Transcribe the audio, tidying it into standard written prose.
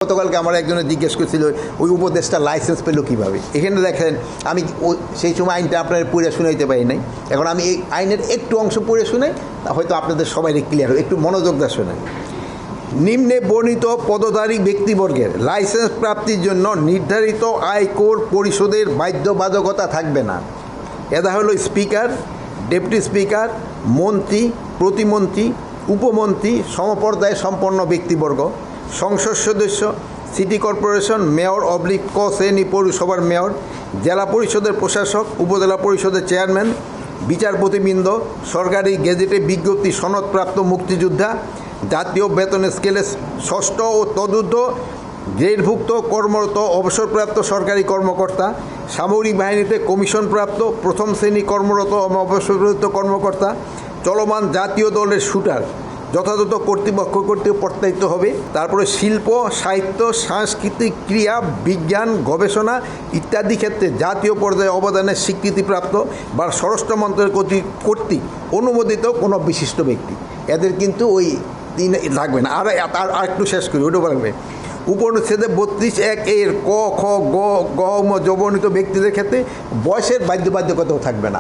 গতকালকে আমার একজনে জিজ্ঞেস করছিল ওই উপদেশটা লাইসেন্স পেল কীভাবে। এখানে দেখেন আমি সেই সময় আইনটা আপনার পড়ে শুনাইতে পারি নাই, এখন আমি এই আইনের একটু অংশ পড়ে শুনাই, হয়তো আপনাদের সবাই ক্লিয়ার হবে, একটু মনোযোগ দিয়ে শোনেন। নিম্নে বর্ণিত পদধারী ব্যক্তিবর্গের লাইসেন্স প্রাপ্তির জন্য নির্ধারিত আয়কর পরিশোধের বাধ্যবাধকতা থাকবে না। এরা হলো স্পিকার, ডেপুটি স্পিকার, মন্ত্রী, প্রতিমন্ত্রী, উপমন্ত্রী, সমপর্যায়ে সম্পন্ন ব্যক্তিবর্গ, সংসদ সদস্য, সিটি কর্পোরেশন মেয়র অবলিক ক শ্রেণী পৌরসভার মেয়র, জেলা পরিষদের প্রশাসক, উপজেলা পরিষদের চেয়ারম্যান, বিচারপতিবৃন্দ, সরকারি গেজেটে বিজ্ঞপ্তি সনদপ্রাপ্ত মুক্তিযোদ্ধা, জাতীয় বেতন স্কেলে ষষ্ঠ ও তদূর্ধ্ব গ্রেডভুক্ত কর্মরত অবসরপ্রাপ্ত সরকারি কর্মকর্তা, সামরিক বাহিনীতে কমিশনপ্রাপ্ত প্রথম শ্রেণী কর্মরত অবসরপ্রাপ্ত কর্মকর্তা, চলমান জাতীয় দলের শুটার যথাযথ কর্তৃপক্ষ কর্তৃক প্রত্যায়িত হবে। তারপরে শিল্প, সাহিত্য, সাংস্কৃতিক, ক্রিয়া, বিজ্ঞান, গবেষণা ইত্যাদি ক্ষেত্রে জাতীয় পর্যায়ে অবদানের স্বীকৃতিপ্রাপ্ত বা স্বরাষ্ট্র মন্ত্রণালয় কর্তৃক অনুমোদিত কোনো বিশিষ্ট ব্যক্তি। এদের কিন্তু ওই তিন লাগবে না। আর একটু শেষ করি, ওটা লাগবে। উপনিষেধে 32(1) এর ক, খ, গ, গ, ম বর্ণিত ব্যক্তিদের ক্ষেত্রে বয়সের বাধ্যবাধকতাও থাকবে না।